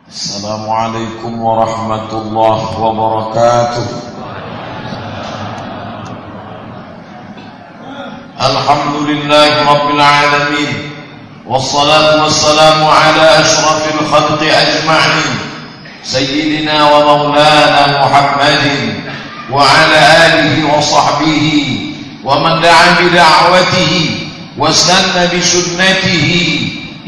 Assalamualaikum warahmatullahi wabarakatuh. Alhamdulillahi rabbil alamin, wassalatu wassalamu ala ashrafil khalqi ajma'in, sayyidina wa maulana Muhammadin wa ala alihi wa sahbihi wa man da'a bi da'watihi wa sanna bi sunnatihi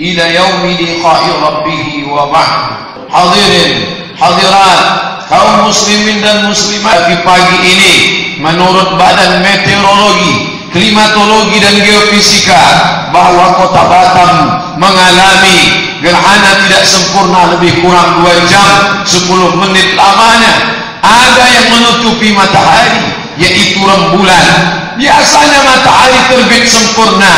ila yaumi liqa'i rabbih wa ba'd. Hadirin, hadirat, kaum muslimin dan muslimat, di pagi ini menurut Badan Meteorologi, Klimatologi dan Geofisika bahwa kota Batam mengalami gerhana tidak sempurna lebih kurang 2 jam 10 menit lamanya. Ada yang menutupi matahari, yaitu rembulan. Biasanya matahari terbit sempurna,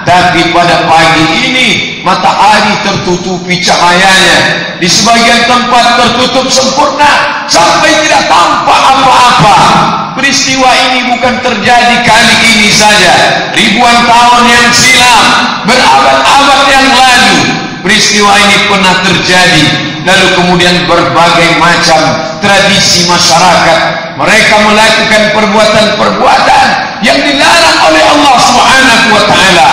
tapi pada pagi ini matahari tertutupi cahayanya. Di sebagian tempat tertutup sempurna sampai tidak tampak apa-apa. Peristiwa ini bukan terjadi kali ini saja. Ribuan tahun yang silam, berabad-abad yang lalu, peristiwa ini pernah terjadi. Lalu kemudian berbagai macam tradisi masyarakat, mereka melakukan perbuatan-perbuatan yang dilarang oleh Allah Subhanahu wa taala.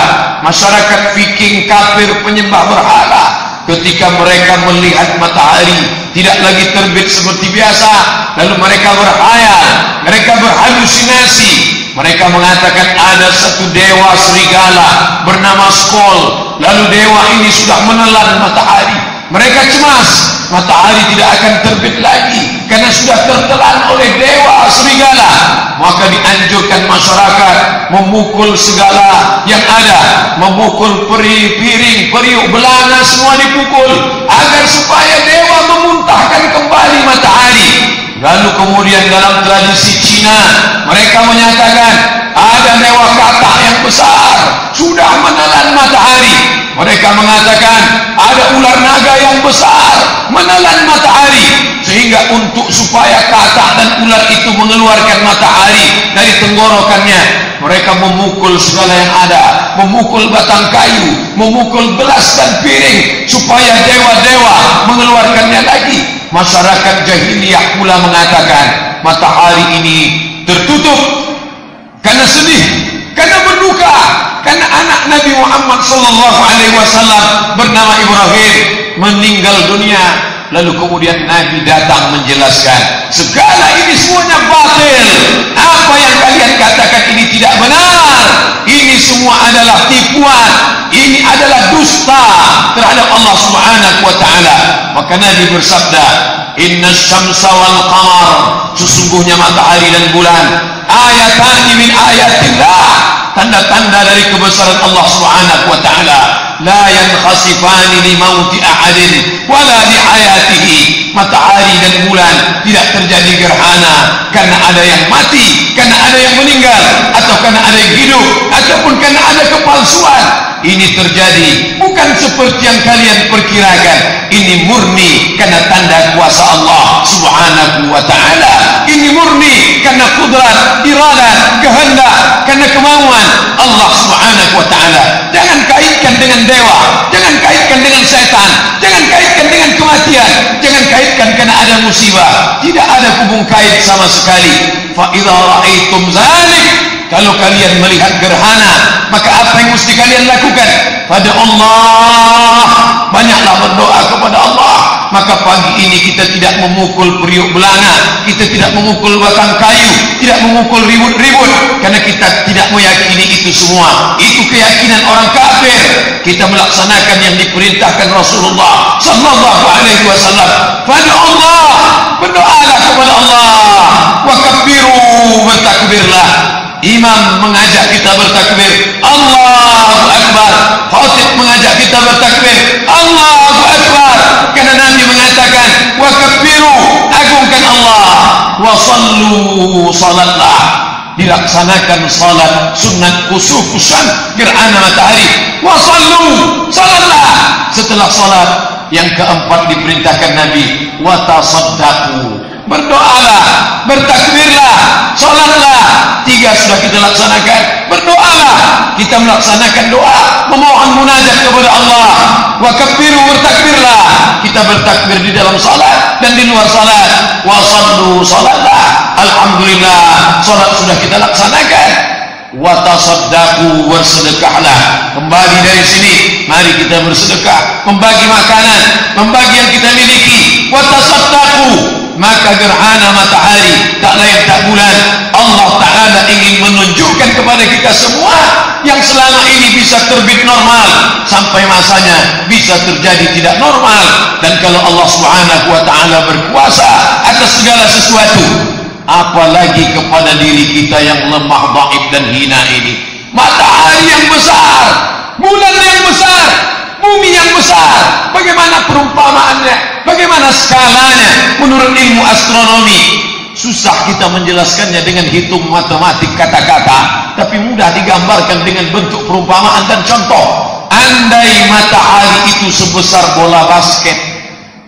Masyarakat Viking kafir penyembah berhala, ketika mereka melihat matahari tidak lagi terbit seperti biasa, lalu mereka berhayal, mereka berhalusinasi, mereka mengatakan ada satu dewa serigala bernama Skol, lalu dewa ini sudah menelan matahari. Mereka cemas, matahari tidak akan terbit lagi karena sudah tertelan oleh dewa serigala. Maka dianjurkan masyarakat memukul segala yang ada, memukul piring, periuk, belana, semua dipukul agar supaya dewa memuntahkan kembali matahari. Lalu kemudian dalam tradisi Cina, mereka menyatakan ada dewa katak yang besar sudah menelan matahari. Mereka mengatakan ada ular naga yang besar menelan matahari, sehingga untuk supaya katak dan ular itu mengeluarkan matahari dari tenggorokannya, mereka memukul segala yang ada, memukul batang kayu, memukul gelas dan piring supaya dewa-dewa mengeluarkannya lagi. Masyarakat jahiliyah pula mengatakan matahari ini tertutup karena sedih, karena berduka, karena anak Nabi Muhammad SAW bernama Ibrahim meninggal dunia. Lalu kemudian Nabi datang menjelaskan segala ini semuanya batil. Apa yang kalian katakan ini tidak benar. Ini semua adalah tipuan, ini adalah dusta terhadap Allah Subhanahu wa taala. Maka Nabi bersabda, "Inna syamsa wal qamar", sesungguhnya matahari dan bulan, ayatani min ayatillah, tanda-tanda dari kebesaran Allah Subhanahu wa taala. La yankhasifani li mauti ahadin wala li hayatihi. Matahari dan bulan tidak terjadi gerhana karena ada yang mati, karena ada yang meninggal, atau karena ada yang hidup, ataupun karena ada kepalsuan. Ini terjadi bukan seperti yang kalian perkirakan. Ini murni karena tanda kuasa Allah Subhanahu wa taala. Ini murni karena kudrat, iradah, kehendak, karena kemauan Allah Subhanahu wa taala. Jangan kaitkan dengan dewa, jangan kaitkan dengan setan, jangan kaitkan dengan kematian, jangan kaitkan karena ada musibah. Tidak ada hubung kait sama sekali. Fa idza ra'aitum dzalik, kalau kalian melihat gerhana, maka apa yang mesti kalian lakukan? Pada Allah, banyaklah berdoa kepada Allah. Maka pagi ini kita tidak memukul periuk belana, kita tidak memukul batang kayu, tidak memukul ribut-ribut, karena kita tidak meyakini itu semua. Itu keyakinan orang kafir. Kita melaksanakan yang diperintahkan Rasulullah sallallahu alaihi wasallam. Pada Allah, berdoalah kepada Allah. Wa kabbiru, bertakbirlah. Imam mengajak kita bertakbir, Allahu Akbar. Khatib mengajak kita bertakbir, Allahu Akbar. Karena Nabi mengatakan, wa kabbiru, agungkan Allah. Wa sallu, salatlah. Dilaksanakan salat sunat kusufusan gerhana matahari. Wa sallu, salatlah. Setelah salat yang keempat diperintahkan Nabi, wa tasaddaqu, berdoalah, bertakbirlah, sholatlah. 3 sudah kita laksanakan. Berdoalah, kita melaksanakan doa, memohon munajat kepada Allah. Wa kabbiru, bertakbirlah, kita bertakbir di dalam salat dan di luar salat. Wa sallu, salatlah. Alhamdulillah, salat sudah kita laksanakan. Wa tasaddaqu, bersedekahlah. Kembali dari sini, mari kita bersedekah, membagi makanan, membagi yang kita miliki. Wa tasaddaqu, maka gerhana matahari tak lain tak bulan, Allah Ta'ala ingin menunjukkan kepada kita semua yang selama ini bisa terbit normal, sampai masanya bisa terjadi tidak normal. Dan kalau Allah Subhanahu wa Ta'ala berkuasa atas segala sesuatu, apalagi kepada diri kita yang lemah, dhaif dan hina ini. Matahari yang besar, bulan yang besar, bumi yang besar, bagaimana perumpamaannya, bagaimana skalanya menurut ilmu astronomi. Susah kita menjelaskannya dengan hitung matematik kata-kata, tapi mudah digambarkan dengan bentuk perumpamaan dan contoh. Andai matahari itu sebesar bola basket,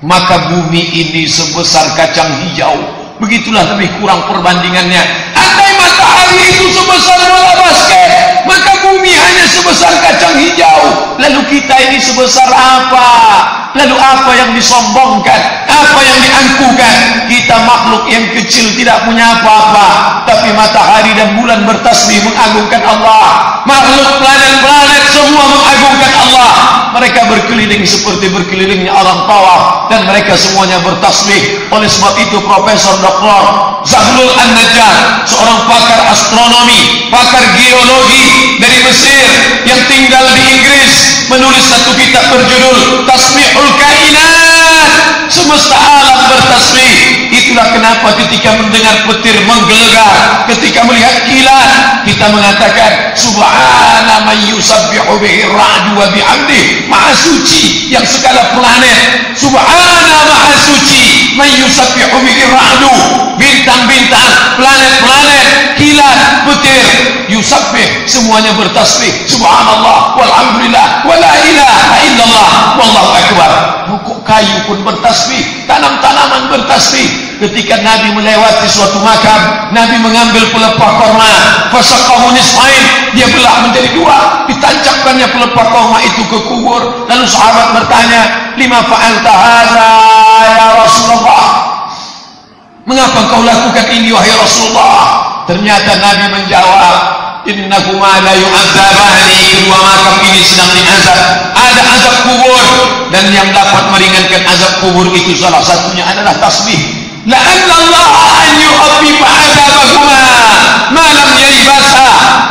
maka bumi ini sebesar kacang hijau. Begitulah lebih kurang perbandingannya. Andai matahari itu sebesar bola basket, maka bumi hanya sebesar kacang hijau. Lalu kita ini sebesar apa? Lalu apa yang disombongkan? Apa yang diangkuhkan? Kita makhluk yang kecil, tidak punya apa-apa, tapi matahari dan bulan bertasbih mengagungkan Allah. Makhluk planet-planet semua mengagungkan Allah. Mereka berkeliling seperti berkelilingnya orang tawaf, dan mereka semuanya bertasbih. Oleh sebab itu Profesor Dr. Zahlul An-Najjar, seorang pakar astronomi, pakar geologi dari Mesir yang tinggal di Inggris, menulis satu kitab berjudul Tasbihul Kainat, semesta alam bertasbih. Itulah kenapa ketika mendengar petir menggelegar, ketika melihat kilat, kita mengatakan subhana man yusabbihu bihi ar-ra'du wa bihamdihi, maha suci yang segala planet. Subhana, maha suci, man yusabbihu bihi ar-ra'du, bintang-bintang, planet-planet, kilat, petir, yusabbih, semuanya bertasbih. Subhanallah, walhamdulillah, wa la ilaha illallah, wallahu akbar. Pokok kayu pun bertasbih, tanam-tanaman bertasbih. Ketika Nabi melewati suatu makam, Nabi mengambil pelepah korma, fasaqahu nisfain, dia belah menjadi 2, ditancapkannya pelepah korma itu ke kubur. Lalu sahabat bertanya, lima fa'alta hadza ya Rasulullah, mengapa kau lakukan ini wahai Rasulullah? Ternyata Nabi menjawab, innahuma la yu'adzabani, kedua makam ini sedang diazab, ada azab kubur, dan yang dapat meringankan azab kubur itu salah satunya adalah tasbih. La'alla Allah an yu'affifa azabahuma ma lam yaybasa,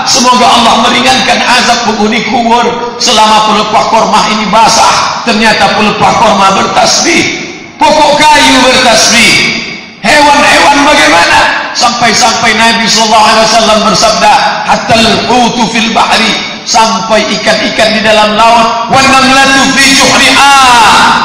semoga Allah meringankan azab penghuni kubur selama pelepah korma ini basah. Ternyata pelepah korma bertasbih, pokok kayu bertasbih, hewan-hewan bagaimana? Sampai-sampai Nabi SAW bersabda, hatal hutu fil bahri, sampai ikan-ikan di dalam laut, wan namlatu fi juhriha,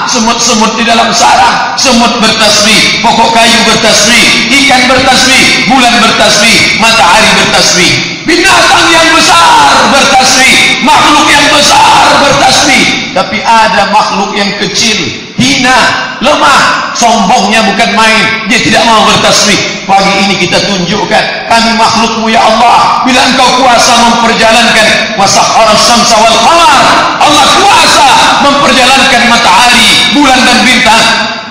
semut-semut di dalam sarang, semut bertasbih, pokok kayu bertasbih, ikan bertasbih, bulan bertasbih, matahari bertasbih, binatang yang besar bertasbih, makhluk yang besar bertasbih. Tapi ada makhluk yang kecil, hina, lemah, sombongnya bukan main, dia tidak mau bertasbih. Pagi ini kita tunjukkan, kami makhlukmu ya Allah, bila engkau kuasa memperjalankan wasakhara syamsa wal qamar, Allah kuasa memperjalankan matahari, bulan dan bintang.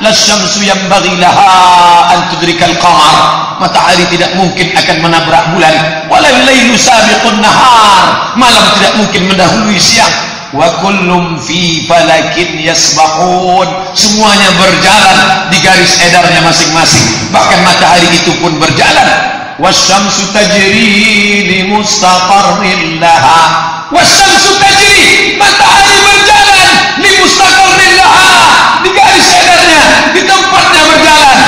La syamsu yanbaghi laha an tudrikal qamar, matahari tidak mungkin akan menabrak bulan. Walal lailu sabiqun nahar, malam tidak mungkin mendahului siang. Wa kullum fi falakin yasbahun, semuanya berjalan di garis edarnya masing-masing. Bahkan matahari itu pun berjalan. Wasyamsu tajri li mustaqarrin laha, wasyamsu tajri, matahari berjalan li mustaqarrin laha, di garis edarnya, di tempatnya berjalan.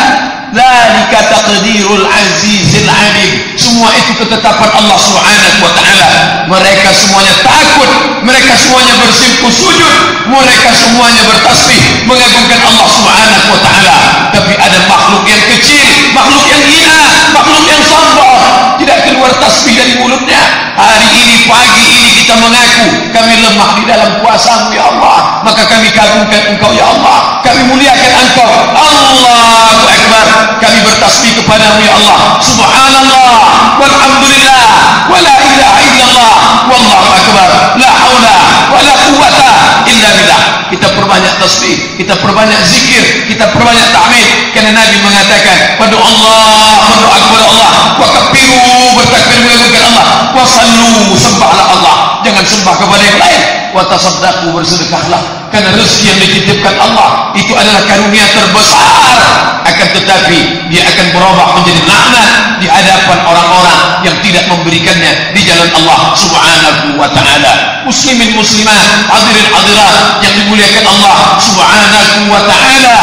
Dzalika taqdirul azizil alim, semua itu ketetapan Allah Subhanahu wa taala. Mereka semuanya takut, mereka semuanya bersimpuh sujud, mereka semuanya bertasbih mengagungkan Allah Subhanahu wa taala. Tapi ada makhluk yang kecil, makhluk yang hina, makhluk yang sombong, tidak keluar tasbih dari mulutnya. Hari ini, pagi ini kita mengaku kami lemah di dalam kuasa-Mu ya Allah, maka kami kagungkan Engkau ya Allah, kami muliakan Engkau. Allahu Akbar. Kami bertasbih kepadamu ya Allah. Subhanallah walhamdulillah wa la ilaha illallah wallahu akbar, la haula wa la quwwata illa billah. Kita perbanyak tasbih, kita perbanyak zikir, kita perbanyak tahmid, karena Nabi mengatakan pada Allah, berdoa kepada Allah, wa kabbiru, bertakbir kepada Allah, wa sallu, sembahlah Allah, jangan sembah kepada yang lain, wa tasaddaqu, bersedekahlah, karena rezeki yang dititipkan Allah itu adalah karunia terbesar, akan tetapi dia akan berubah menjadi laknat di hadapan orang-orang yang tidak memberikannya di jalan Allah subhanahu wa ta'ala. Muslimin muslimat, hadirin hadirat yang dimuliakan Allah subhanahu wa ta'ala,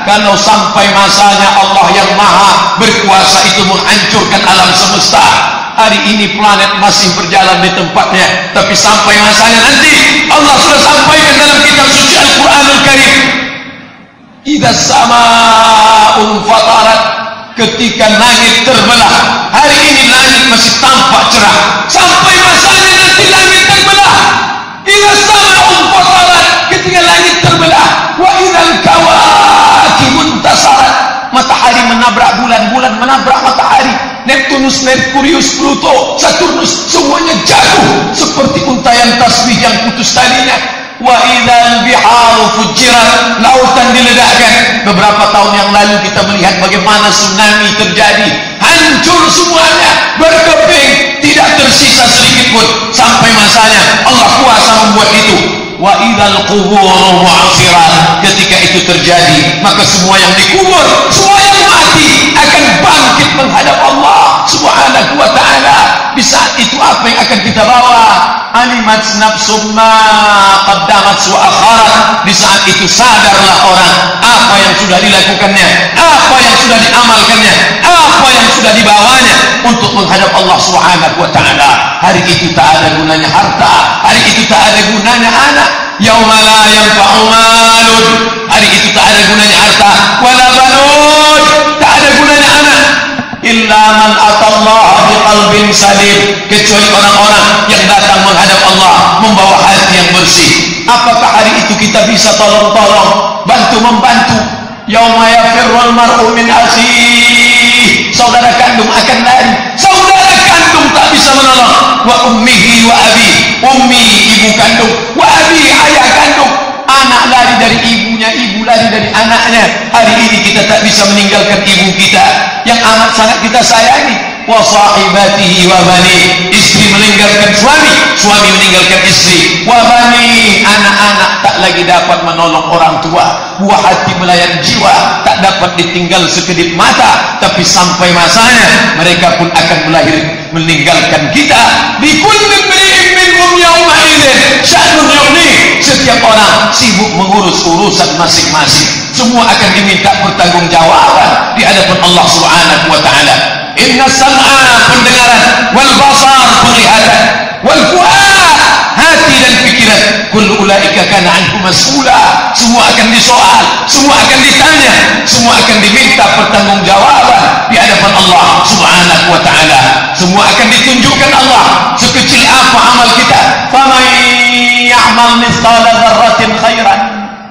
kalau sampai masanya Allah yang maha berkuasa itu menghancurkan alam semesta, hari ini planet masih berjalan di tempatnya, tapi sampai masanya nanti Allah sudah sampaikan dalam kitab suci Al-Quranul Karim, idza sama'un fatarat, ketika langit terbelah. Hari ini langit masih tampak cerah, sampai masanya nanti langit terbelah. Idza sama'un fatarat, ketika langit terbelah. Wa idzal kawakibun tasarat, matahari menabrak bulan, bulan menabrak matahari, Neptunus, Merkurius, Pluto, Saturnus, semuanya jatuh seperti untayan tasbih yang putus talinya. Wa idzal biharu fujirat, lautan diledakkan. Beberapa tahun yang lalu kita melihat bagaimana tsunami terjadi, hancur semuanya, berkeping, tidak tersisa sedikit pun. Sampai masanya Allah kuasa membuat itu. Wa idzal quburu mu'asirat, ketika itu terjadi, maka semua yang dikubur, semua yang mati akan bangkit menghadap Allah subhanahu wa ta'ala. Di saat itu apa yang akan kita bawa? Alimat nafsum ma qaddamat wa akharat. Di saat itu sadarlah orang apa yang sudah dilakukannya, apa yang sudah diamalkannya, apa yang sudah dibawanya untuk menghadap Allah subhanahu wa ta'ala. Hari itu tak ada gunanya harta, hari itu tak ada gunanya anak. Yauma la yanfa'u malun, hari itu tak ada gunanya harta, wala banun, tak ada gunanya anak, illa man atallaha biqalbin salim, kecuali orang-orang yang datang menghadap Allah membawa hati yang bersih. Apakah hari itu kita bisa tolong-tolong, bantu-membantu? Yauma yafirrul mar'u min akhihi, saudara kandung akan lari, saudara kandung tak bisa menolong. Wa ummihi wa abi, ummi ibu kandung, wa abi ayah kandung, anak lari dari ibunya, ibu lari dari anaknya. Hari ini kita tak bisa meninggalkan ibu kita yang amat sangat kita sayangi. Wa sahibatihi wa bani, istri meninggalkan suami, suami meninggalkan istri. Wa bani, anak-anak tak lagi dapat menolong orang tua. Buah hati melayani jiwa tak dapat ditinggal sekedip mata, tapi sampai masanya mereka pun akan meninggalkan kita. Bikulli imri'in minhum yawma idzin sya'nun yughni, setiap orang sibuk mengurus urusan masing-masing. Semua akan diminta pertanggungjawaban di hadapan Allah subhanahu wa ta'ala. Inna sam'a, pendengaran, wal basar, penglihatan, wal fu'ad, hati dan pikiran, kullu ulaika kana anhu mas'ula, semua akan disoal, semua akan ditanya, semua akan diminta pertanggungjawaban di hadapan Allah subhanahu wa ta'ala. Semua akan ditunjukkan Allah sekecil apa amal kita. Faman ya'mal mithqala dzarratin khairan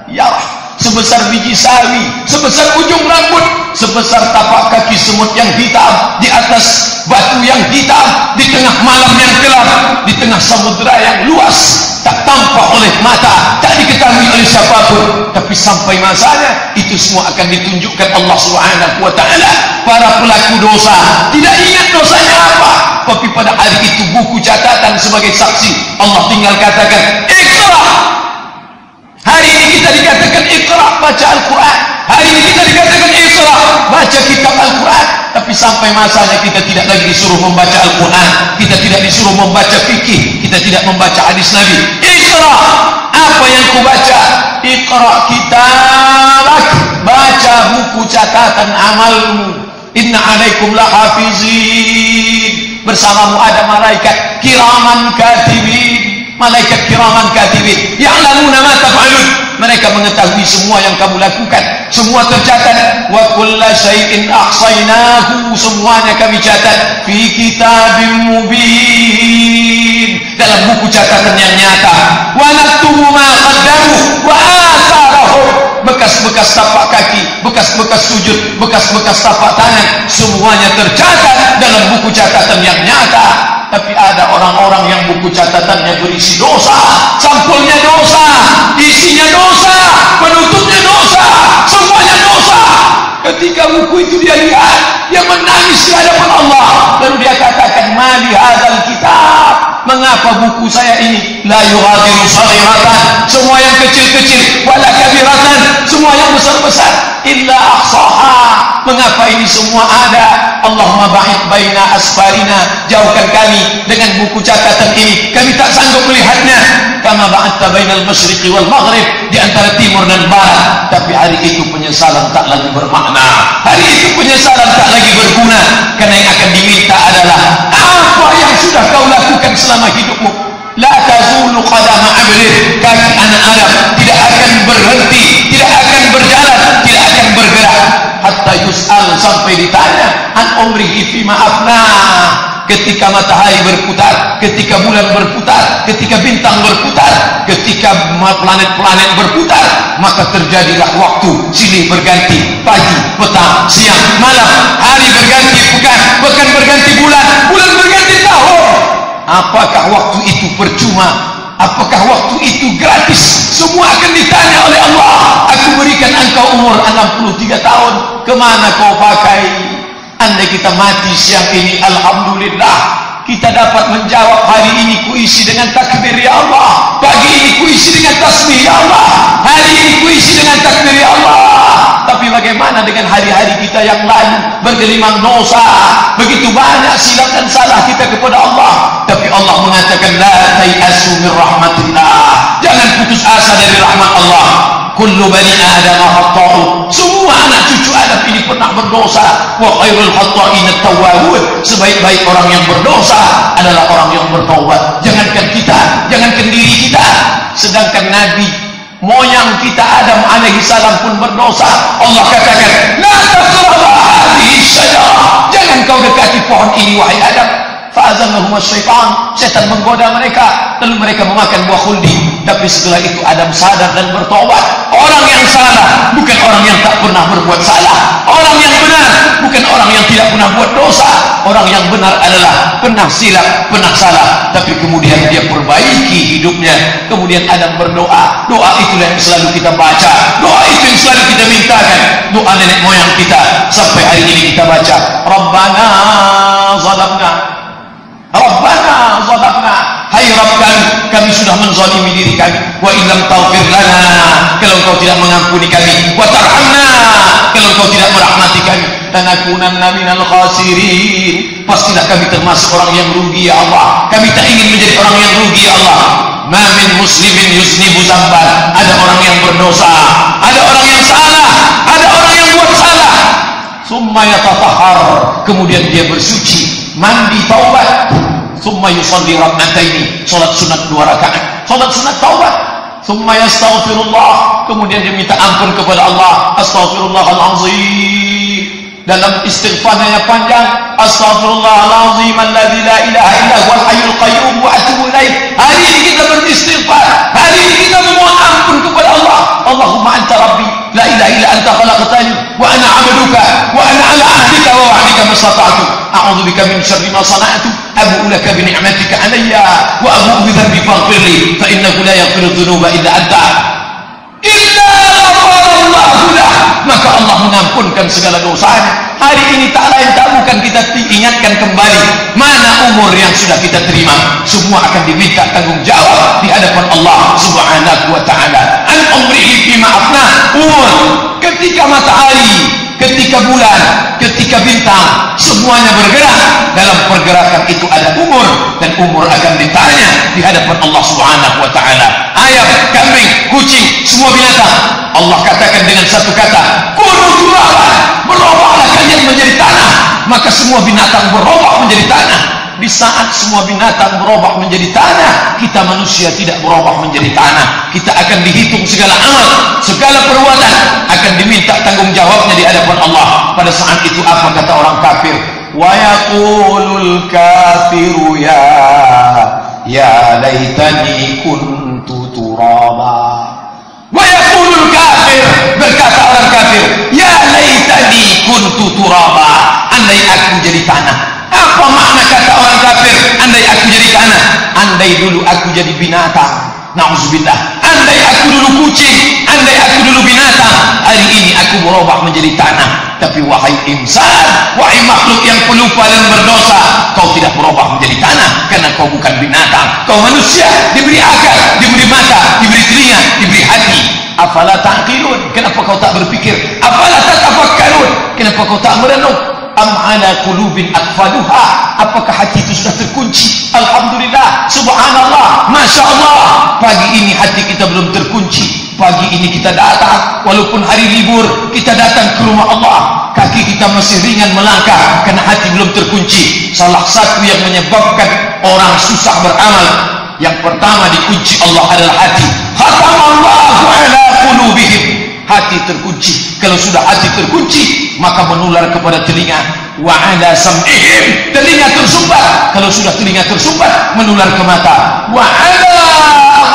yarah, sebesar biji sawi, sebesar ujung rambut, sebesar tapak kaki semut yang hitam di atas batu yang hitam, di tengah malam yang gelap, di tengah samudera yang luas, tak tampak oleh mata, tak diketahui oleh siapapun, tapi sampai masanya itu semua akan ditunjukkan Allah subhanahu wa ta'ala. Para pelaku dosa tidak ingat dosanya apa, tapi pada hari itu buku catatan sebagai saksi. Allah tinggal katakan Iqra. Hari ini kita dikatakan Iqra, baca Al-Quran. Hari ini kita dikatakan Iqra, baca kitab Al-Quran. Tapi sampai masanya kita tidak lagi disuruh membaca Al-Quran, kita tidak disuruh membaca fikih, kita tidak membaca hadis Nabi. Iqra, apa yang ku baca? Iqra kitabak, baca buku catatan amalmu. Inna alaikum lahafizin, bersamamu ada malaikat kiraman katibin, malaikat kiraman katibin, ya'lamuna ma taf'alun, mereka mengetahui semua yang kamu lakukan, semua tercatat. Wa kulla syai'in ahsaynahu, semuanya kami catat, fi kitabim mubin, dalam buku catatan yang nyata. Wa naktubu ma qaddamu wa atharahum, bekas-bekas tapak kaki, bekas-bekas sujud, bekas-bekas tapak tangan, semuanya tercatat dalam buku catatan yang nyata. Tapi ada orang-orang yang buku catatannya berisi dosa, sampulnya dosa, isinya dosa, penutupnya dosa, semuanya dosa. Ketika buku itu dia lihat, dia menangis di hadapan Allah. Lalu dia katakan, mali hadzal kitab, mengapa buku saya ini la yughadiru saghiratan, semua yang kecil-kecil, wala kabiratan, semua yang besar-besar, illa ahsaha, mengapa ini semua ada? Allahumma ba'id baina asfarina, jauhkan kami dengan buku catatan ini, kami tak sanggup melihatnya. Kama ba'adta bainal masyriqi wal maghrib, di antara timur dan barat. Tapi hari itu penyesalan tak lagi bermakna, hari itu penyesalan tak lagi berguna, karena yang akan diminta adalah apa yang sudah kau lakukan selama hidupmu. La tazulu qadama 'abdin, kaki anak Adam tidak akan berhenti, tidak akan berjalan, tidak akan bergerak hatta yus'al, sampai ditanya an umrihi fima afna. Ketika matahari berputar, ketika bulan berputar, ketika bintang berputar, ketika planet-planet berputar, maka terjadilah waktu silih berganti, pagi, petang, siang, malam, hari berganti pekan, pekan berganti bulan, bulan berganti tahun. Apakah waktu itu percuma? Apakah waktu itu gratis? Semua akan ditanya oleh Allah. Aku berikan engkau umur 63 tahun, kemana kau pakai? Andai kita mati siang ini, alhamdulillah, kita dapat menjawab, hari ini kuisi dengan takbir ya Allah, pagi ini kuisi dengan tasbih ya Allah, hari ini kuisi dengan takbir ya Allah. Tapi bagaimana dengan hari-hari kita yang lain, bergelimang dosa, begitu banyak silap dan salah kita kepada Allah. Tapi Allah mengatakan, la tayasu min rahmatillah, jangan putus asa dari rahmat Allah. Kullu bani Adam khata'un, semua anak cucu Adam ini pernah berdosa. Wa khairul khata'in at-tawwabun, sebaik-baik orang yang berdosa adalah orang yang bertaubat. Jangankan kita, jangankan diri kita, sedangkan Nabi moyang kita Adam alaihi salam pun berdosa. Allah katakan, la taqrabu hadhihi syajarah, jangan kau dekati pohon ini wahai Adam. Fa'azallahum syaitan, setan menggoda mereka, lalu mereka memakan buah khuldi. Tapi setelah itu Adam sadar dan bertobat. Orang yang salah bukan orang yang tak pernah berbuat salah, orang yang benar bukan orang yang tidak pernah buat dosa. Orang yang benar adalah pernah silap, pernah salah, tapi kemudian dia perbaiki hidupnya. Kemudian Adam berdoa, doa itulah yang selalu kita baca, doa itu yang selalu kita mintakan, doa nenek moyang kita. Sampai hari ini kita baca, Rabbana zalamna, Rabbana zalamna, hai Rabb kami sudah menzalimi diri kami. Wa illam taghfir lana, kalau engkau tidak mengampuni kami. Wa tarhamna, kalau engkau tidak merahmati kami. Lanakunanna minal khasirin, pastilah kami termasuk orang yang rugi ya Allah. Kami tak ingin menjadi orang yang rugi ya Allah. Ma min muslimin yusnibu zamban, ada orang yang berdosa, ada orang yang salah, ada orang yang buat salah. Summa yatatahhar, kemudian dia bersuci, mandi, taubat. Summa yusalli rak'ataini, salat sunat 2 rakaat, salat sunat taubat. Summa yastaghfirullah, kemudian dia minta ampun kepada Allah. Astaghfirullahalazim, dalam istighfarnya panjang, astaghfirullahalazim alladzi la ilaha illa huwal hayyul qayyum wa atubu ilaih. Hari ini kita beristighfar, hari ini kita memohon ampun kepada Allah. Allahumma anta rabbi, la ilaha illa anta khalaqtani wa ana 'abduka wa ana 'ala ahdika wa wa'dika mastata'tu, a'udzu bika min syarri ma sana'tu, abu'u laka bi ni'matika 'alayya wa abu'u bi dhanbi faghfirli fa innahu la yaghfiru dhunuba illa anta. Illa ghafarallahu lah, maka Allah mengampunkan segala dosanya. Hari ini tak lain tak bukan kita diingatkan kembali mana umur yang sudah kita terima. Semua akan diminta tanggung jawab di hadapan Allah Subhanahu wa ta'ala. An umrihi bima afna, umur, ketika matahari, ketika bulan, ketika bintang, semuanya bergerak. Dalam pergerakan itu ada umur, dan umur akan ditanya di hadapan Allah Subhanahu wa ta'ala. Ayam, kambing, kucing, semua binatang, Allah katakan dengan satu kata, kunu turaban, berubahlah kalian menjadi tanah. Maka semua binatang berubah menjadi tanah. Di saat semua binatang berubah menjadi tanah, kita manusia tidak berubah menjadi tanah. Kita akan dihitung segala amal, segala perbuatan akan diminta tanggung jawabnya di hadapan Allah. Pada saat itu apa kata orang kafir? Wa yaqulul kafiru ya laitani kuntu turaba. Wa yaqulul kafir, kafir, berkata orang kafir, ya laitani kuntu turaba, andai aku jadi tanah. Apa makna kata orang kafir, andai aku jadi tanah? Andai dulu aku jadi binatang, na'udzubillah. Andai aku dulu kucing, andai aku dulu binatang, hari ini aku berubah menjadi tanah. Tapi wahai insan, wahai makhluk yang pelupa dan berdosa, kau tidak berubah menjadi tanah, karena kau bukan binatang, kau manusia, diberi akal, diberi mata, diberi telinga, diberi hati. Afala ta'qilun, kenapa kau tak berpikir? Afala tatafakkarun, kenapa kau tak merenung? Am ala qulubin aqfaluha, apakah hati itu sudah terkunci? Alhamdulillah, subhanallah, masya Allah, pagi ini hati kita belum terkunci. Pagi ini kita datang, walaupun hari libur, kita datang ke rumah Allah. Kaki kita masih ringan melangkah karena hati belum terkunci. Salah satu yang menyebabkan orang susah beramal, yang pertama dikunci Allah adalah hati. Khatamallahu ala qulubihim, hati terkunci. Kalau sudah hati terkunci, maka menular kepada telinga. Wa ala sam'ihim, telinga tersumbat. Kalau sudah telinga tersumbat, menular ke mata. Wa ala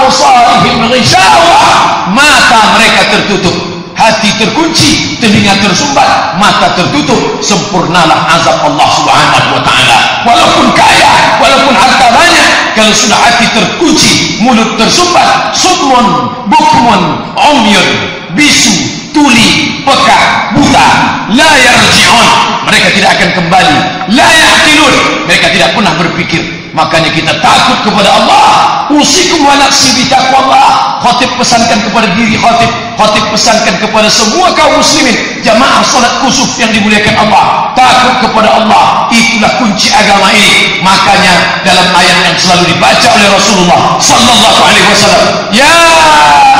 absarihim ghishawah, mata mereka tertutup. Hati terkunci, telinga tersumbat, mata tertutup. Sempurnalah azab Allah subhanahu wa ta'ala. Walaupun kaya, walaupun harta banyak, kalau sudah hati terkunci, mulut tersumbat, summun, bukmun, umyun, bisu, tuli, peka, buta, la yarji'un, mereka tidak akan kembali. La ya'qilun, mereka tidak pernah berpikir. Makanya kita takut kepada Allah. Usikum wa nafsi bitaqwallah. Khatib pesankan kepada diri khatib, khatib pesankan kepada semua kaum muslimin, jamaah salat kusuf yang dimuliakan Allah. Takut kepada Allah, itulah kunci agama ini. Makanya dalam ayat yang selalu dibaca oleh Rasulullah sallallahu alaihi wasallam, ya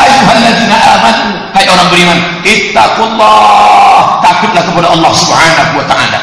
ayyuhalladzina amanu, hai orang beriman, ittaqullah, takutlah kepada Allah subhanahu wa ta'ala.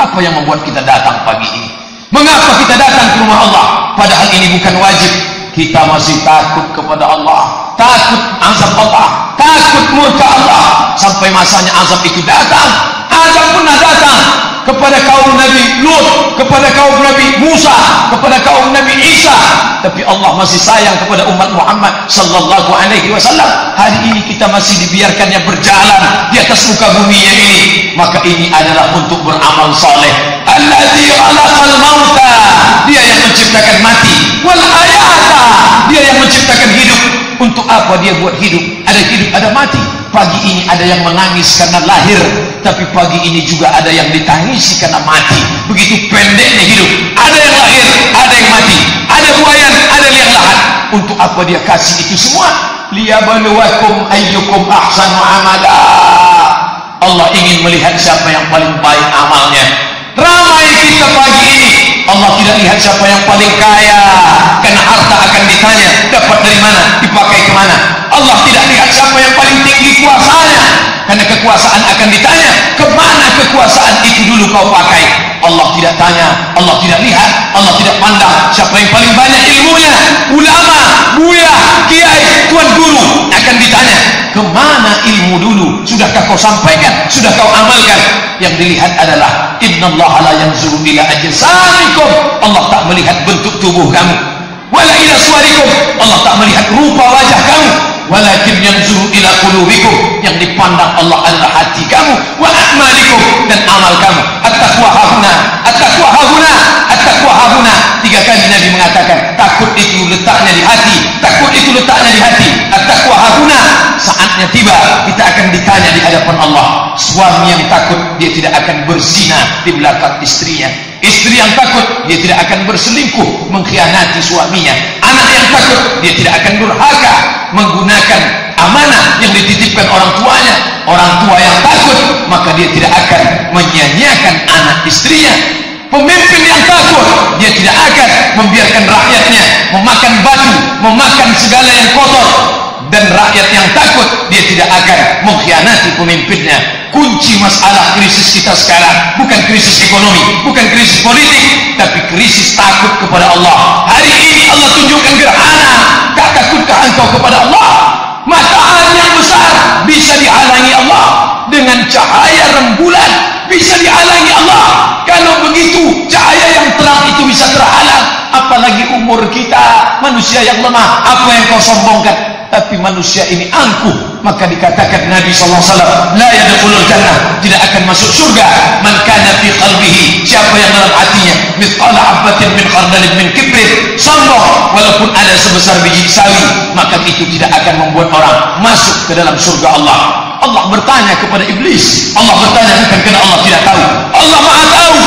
Apa yang membuat kita datang pagi ini? Mengapa kita datang ke rumah Allah? Padahal ini bukan wajib. Kita masih takut kepada Allah, takut azab Allah, takut murka Allah. Sampai masanya azab itu datang. Azab pernah datang kepada kaum Nabi Lut, kepada kaum Nabi Musa, kepada kaum Nabi Isa. Tapi Allah masih sayang kepada umat Muhammad sallallahu alaihi wasallam. Hari ini kita masih dibiarkannya berjalan di atas muka bumi ini. Maka ini adalah untuk beramal saleh. Allazi khalaqal mauta, dia yang menciptakan mati, wal hayata, dia yang menciptakan hidup. Untuk apa dia buat hidup? Ada hidup, ada mati. Pagi ini ada yang menangis karena lahir, tapi pagi ini juga ada yang ditangisi karena mati. Begitu pendeknya hidup. Ada yang lahir, ada yang mati, ada buayan, ada liang lahat. Untuk apa dia kasih itu semua? Liyabluwakum ayyukum ahsanu amala. Allah ingin melihat siapa yang paling baik amalnya. Ramai kita pagi ini, Allah tidak lihat siapa yang paling kaya, karena harta akan ditanya dapat dari mana, dipakai kemana. Allah tidak lihat siapa yang paling tinggi kuasanya, karena kekuasaan akan ditanya kemana kekuasaan itu dulu kau pakai. Allah tidak tanya, Allah tidak lihat, Allah tidak pandang siapa yang paling banyak ilmunya. Ulama, buya, kiai, tuan guru akan ditanya kemana ilmu dulu, sudahkah kau sampaikan, sudah kau amalkan. Yang dilihat adalah innallaha la yanzuru ila ajsamikum, Allah tak melihat bentuk tubuh kamu, wala ila suwarikum, Allah tak melihat rupa wajah kamu, walakin yanzuru ila qulubikum, yang dipandang Allah adalah hati kamu, wa a'malikum, dan amal kamu. At-taqwa hahuna, at-taqwa hahuna, at-taqwa hahuna. 3 kali Nabi mengatakan takut itu letaknya di hati, takut itu letaknya di hati. At-taqwa hahuna. Saatnya tiba, kita akan ditanya di hadapan Allah. Suami yang takut, dia tidak akan berzina di belakang istrinya. Istri yang takut, dia tidak akan berselingkuh, mengkhianati suaminya. Anak yang takut, dia tidak akan durhaka, menggunakan amanah yang dititipkan orang tuanya. Orang tua yang takut, maka dia tidak akan menyia-nyiakan anak istrinya. Pemimpin yang takut, dia tidak akan membiarkan rakyatnya memakan batu, memakan segala yang kotor. Dan rakyat yang takut, dia tidak akan mengkhianati pemimpinnya. Kunci masalah krisis kita sekarang bukan krisis ekonomi, bukan krisis politik, tapi krisis takut kepada Allah. Hari ini Allah tunjukkan gerhana. Tak takutkah engkau kepada Allah? Matahari yang besar bisa dihalangi Allah dengan cahaya rembulan, bisa dihalangi Allah. Kalau begitu cahaya yang terang itu bisa terhalang, apalagi umur kita manusia yang lemah. Apa yang kau sombongkan? tapi manusia ini angkuh, maka dikatakan Nabi SAW, la yadkhulul jannah, tidak akan masuk surga, man kana fi qalbihi, siapa yang dalam hatinya mithqala habatin min khardalin min kibrin, sombong walaupun ada sebesar biji sawi, maka itu tidak akan membuat orang masuk ke dalam surga Allah. Allah bertanya kepada iblis, Allah bertanya bukan karena Allah tidak tahu, Allah Maha tahu,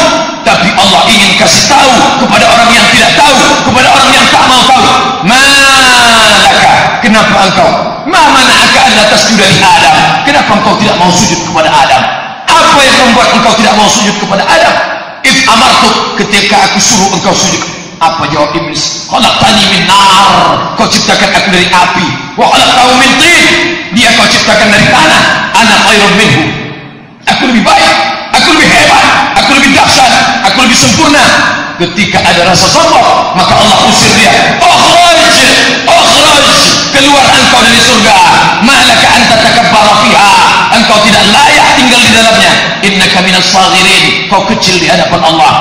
tapi Allah ingin kasih tahu kepada orang yang tidak tahu, kepada orang yang tak mau tahu. Malaka, kenapa engkau? Ma mana'aka an la tasjuda li Adam? Kenapa engkau tidak mau sujud kepada Adam? Apa yang membuat engkau tidak mau sujud kepada Adam? If amartuk, ketika aku suruh engkau sujud. Apa jawab iblis? Khalaqtani min nar, kau ciptakan aku dari api. Wa khalaqtahu min tin, dia kau ciptakan dari tanah. Ana khairun minhu, aku lebih baik, aku lebih hebat, aku lebih dahsyat, aku lebih sempurna. Ketika ada rasa sombong, maka Allah usir dia. Ukhraj, keluar engkau dari surga. Malaka anta takabbara fiha, engkau tidak layak tinggal di dalamnya. Innaka minas saghirin, kau kecil di hadapan Allah.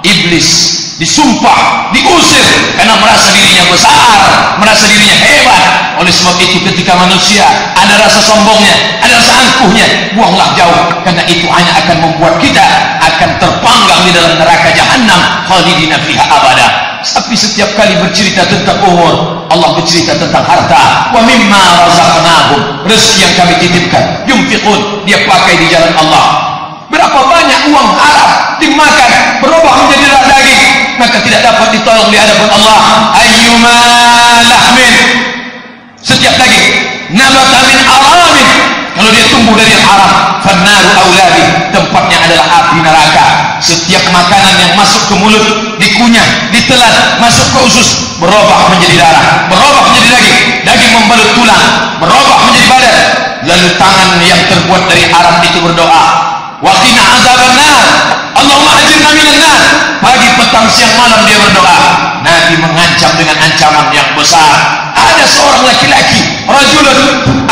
Iblis disumpah, diusir karena merasa dirinya besar, merasa dirinya hebat. Oleh sebab itu ketika manusia ada rasa sombongnya, ada rasa angkuhnya, buanglah jauh, karena itu hanya akan membuat kita akan terpanggang di dalam neraka jahanam khalidina fiha abada. Tapi setiap kali bercerita tentang umur, Allah bercerita tentang harta. Wa mimma razaqnahum, rezeki yang kami titipkan, yunfiqun, dia pakai di jalan Allah. Berapa banyak uang haram dimakan, berubah menjadi darah daging, maka tidak dapat ditolong di hadapan Allah. Ayyuma lahmin, setiap daging, nabata min haramin, kalau dia tumbuh dari yang haram, fannaru auladi, tempatnya adalah api neraka. Setiap makanan yang masuk ke mulut, dikunyah, ditelan, masuk ke usus, berubah menjadi darah, berubah menjadi daging, daging membalut tulang, berubah menjadi badan. Lalu tangan yang terbuat dari haram itu berdoa, wa qina azabannar, Allahumma ajirna minan nar. Pagi, petang, siang, malam dia berdoa. Nabi mengancam dengan ancaman yang besar. Ada seorang laki-laki, rajulun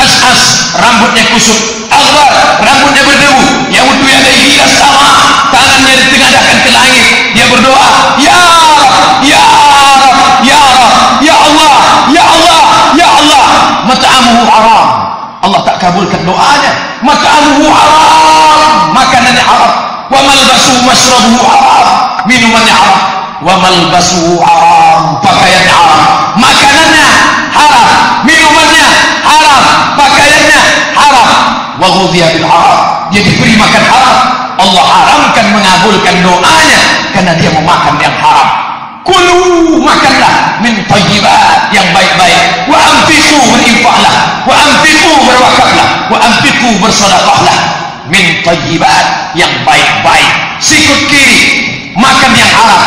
as'as, rambutnya kusut, aghbar, rambutnya berdebu, yamudu yadayhi ila sama, tangannya ditengadahkan ke langit, dia berdoa, ya Rab, ya Rab, ya Rab, ya Allah, ya Allah, ya Allah. Mat'amuhu haram, Allah tak kabulkan doanya. Mat'amuhu haram, makanannya haram. Wa malbasuhu mashrabuhu haram, minumannya haram. Wa malbasuhu haram, pakaiannya haram. Makanannya haram, minumannya haram, pakaiannya haram. Wa ghudhiya bil haram, dia diberi makan haram. Allah haramkan mengabulkan doanya karena dia memakan yang haram. Kulu, makanlah min thayyibat, yang baik-baik. Wa anfiqu, berinfaklah. Wa anfiqu, berwakaflah. Wa anfiqu, bersedekahlah. Min thayyibat, yang baik-baik. Sikut kiri, makan yang haram,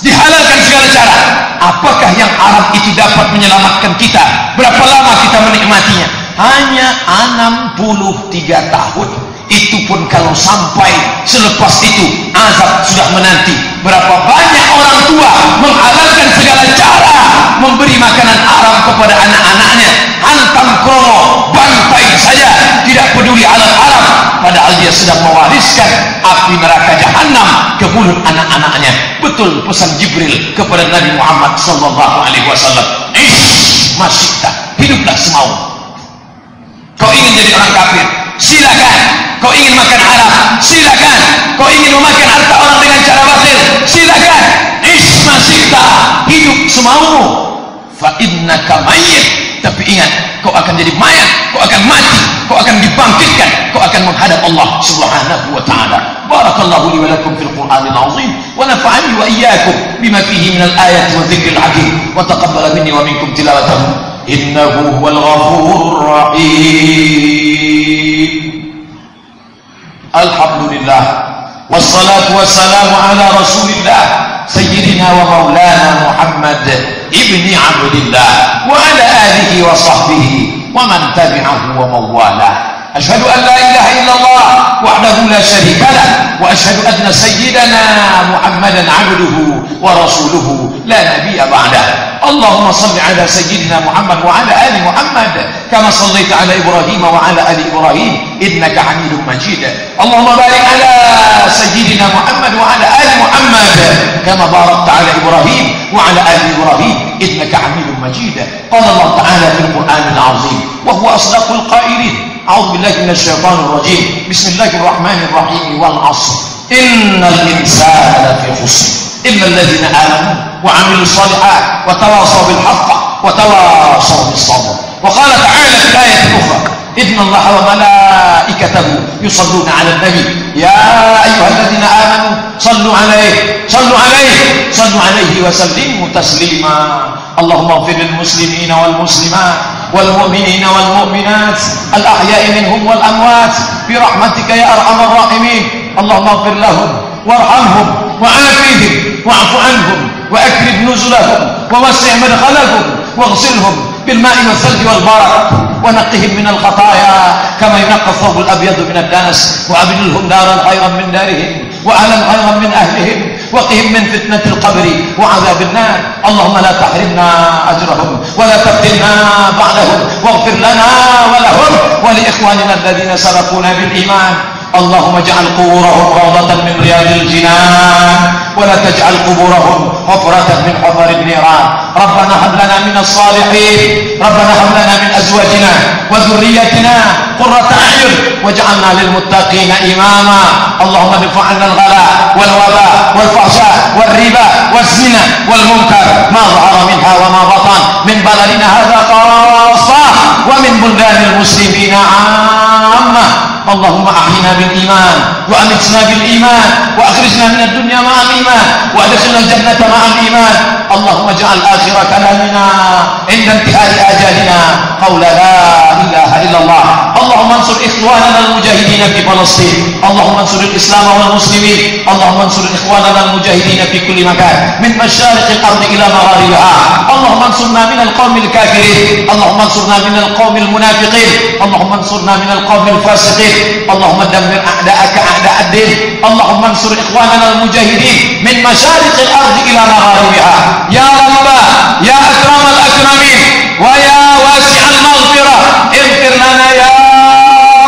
dihalalkan segala cara. Apakah yang haram itu dapat menyelamatkan kita? Berapa lama kita menikmatinya? Hanya 63 tahun. Itu pun kalau sampai selepas itu azab sudah menanti. Berapa banyak orang tua menghalalkan segala cara memberi makanan haram kepada anak-anaknya, hantam kromo, bantai saja, tidak peduli halal haram, padahal dia sedang mewariskan api neraka jahanam ke mulut anak-anaknya. Betul pesan Jibril kepada Nabi Muhammad SAW, ish masyikta, hiduplah semau. Kau ingin jadi orang kafir, silakan. Kau ingin makan haram, silakan. Kau ingin memakan harta orang dengan cara batil, silakan. Ish masyikta, hidup semaumu. Fa innaka mayyit, tapi ingat, kau akan jadi mayat, kau akan mati, kau akan dibangkitkan, kau akan menghadap Allah Subhanahu wa ta'ala. Barakallahu li wa lakum fil Qur'anil azim, wa nafa'ani wa iyyakum bima fihi minal ayati wa dzikril hakim, wa taqabbala minni wa minkum tilawatahu. Innahu huwal ghafurur rahim. Alhamdulillah, wassalatu wassalamu ala rasulillah sayyidina wa maulana Muhammad ibni Abdillah wa ala alihi wa sahbihi wa man tabi'ahu wa mawala. Ashhadu an la ilaha illallah وحده لا شريك له وأشهد أن سيدنا محمدا عبده ورسوله لا نبي بعده. اللهم صل على سيدنا محمد وعلى آل محمد كما صليت على إبراهيم وعلى آل إبراهيم إنك حميد مجيد. اللهم بارك على سيدنا محمد وعلى آل محمد كما باركت على إبراهيم وعلى آل إبراهيم إنك حميد مجيد. قال الله تعالى في القرآن العظيم وهو أصدق القائلين: أعوذ بالله من الشيطان الرجيم، بسم الله الرحمن الرحيم، والعصر إن الإنسان لفي خسر إلا الذين آمنوا وعملوا الصالحات وتواصوا بالحق وتواصوا بالصبر. وقال تعالى في الآية الأخرى: إن الله وملائكته يصلون على النبي يا أيها الذين آمنوا صلوا عليه وسلموا تسليما. اللهم اغفر للمسلمين والمسلمات والمؤمنين والمؤمنات الأحياء منهم والأموات برحمتك يا أرحم الراحمين. اللهم اغفر لهم وارحمهم وعافهم واعف عنهم وأكرم نزلهم ووسع مدخلهم واغسلهم بالماء والثلج والبرد ونقهم من الخطايا كما ينقى الثوب الأبيض من الدنس وأبدلهم دارا خيرا من دارهم وأهلا خيرا من أهلهم وقهم من فتنة القبر وعذاب النار. اللهم لا تحرمنا أجرهم ولا تفتنا بعدهم واغفر لنا ولهم ولإخواننا الذين سبقونا بالإيمان. اللهم اجعل قبورهم روضة من رياض الجنان ولا تجعل قبورهم حفرة من حفر النيران. ربنا هب لنا من الصالحين، ربنا هب لنا من أزواجنا وذريتنا قرة أعين واجعلنا للمتقين إماما. اللهم ادفع عنا الغلاء والوباء والفحشاء والربا والزنا والمنكر ما ظهر منها وما بطن من بلدنا هذا خاصة ومن بلدان المسلمين عامة. اللهم أحينا بالإيمان وأمتنا بالإيمان وأخرجنا من الدنيا مع الإيمان وأدخلنا الجنة مع الإيمان. اللهم اجعل آخر كلامنا عند انتهاء آجالنا قول لا إله إلا الله. اللهم انصر إخواننا المجاهدين في فلسطين، اللهم انصر الإسلام والمسلمين، اللهم انصر إخواننا المجاهدين في كل مكان من مشارق الأرض إلى مغاربها. اللهم انصرنا من القوم الكافرين، اللهم انصرنا من القوم المنافقين، اللهم انصرنا من القوم الفاسقين. اللهم دمر أعداءك أعداء الدين. اللهم انصر إخواننا المجاهدين من مشارق الأرض إلى مغاربها يا رب يا أكرم الأكرمين ويا واسع المغفرة. اغفر لنا يا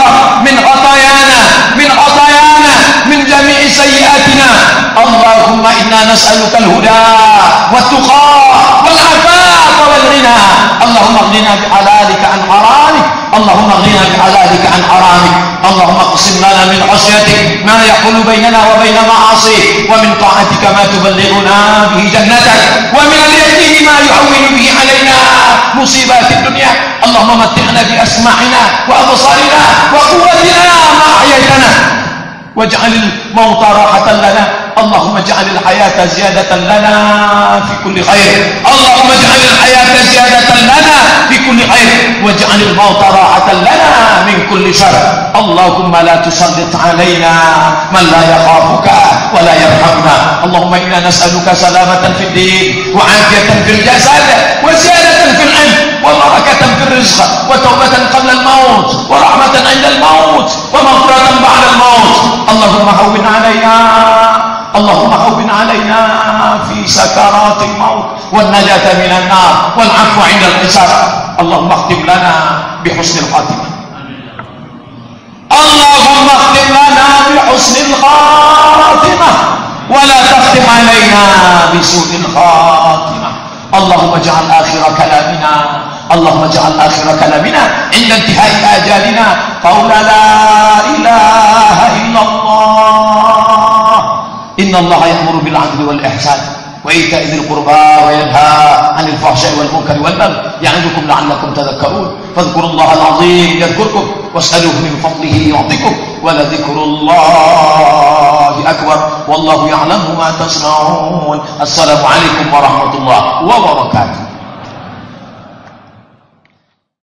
رب من خطايانا من جميع سيئاتنا. اللهم إنا نسألك الهدى والتقى والعفاف والغنى. اللهم اغننا بحلالك عن حرامك، اللهم اغننا بحلالك عن حرامك. اللهم اقسم لنا من خشيتك ما يحول بيننا وبين معاصيك ومن طاعتك ما تبلغنا به جنتك ومن اليقين ما يهون به علينا مصيبات الدنيا. اللهم متعنا بأسماعنا وأبصارنا وقوتنا ما أحييتنا واجعل الموت راحة لنا. اللهم اجعل الحياة زيادة لنا في كل خير، اللهم اجعل الحياة زيادة لنا في كل خير واجعل الموت راحة لنا من كل شر. اللهم لا تسلط علينا من لا يخافك ولا يرحمنا. اللهم إنا نسألك سلامة في الدين وعافية في الجسد وزيادة في العلم وبركة في الرزق وتوبة قبل الموت ورحمة عند الموت ومغفرة بعد الموت. اللهم هون علينا في سكرات الموت والنجاة من النار والعفو عند الحساب. اللهم اختم لنا بحسن الخاتمة، اللهم اختم لنا بحسن الخاتمة ولا تختم علينا بسوء الخاتمة. اللهم اجعل آخر كلامنا عند انتهاء آجالنا قول لا إله إلا الله. إن الله يأمر بالعدل والإحسان وإيتاء ذي القربى وينهى عن الفحشاء والمنكر والبغي يعظكم لعلكم تذكرون. فاذكروا الله العظيم يذكركم واسألوه من فضله يعطيكم ولذكر الله أكبر والله يعلم ما تصنعون. السلام عليكم ورحمة الله وبركاته.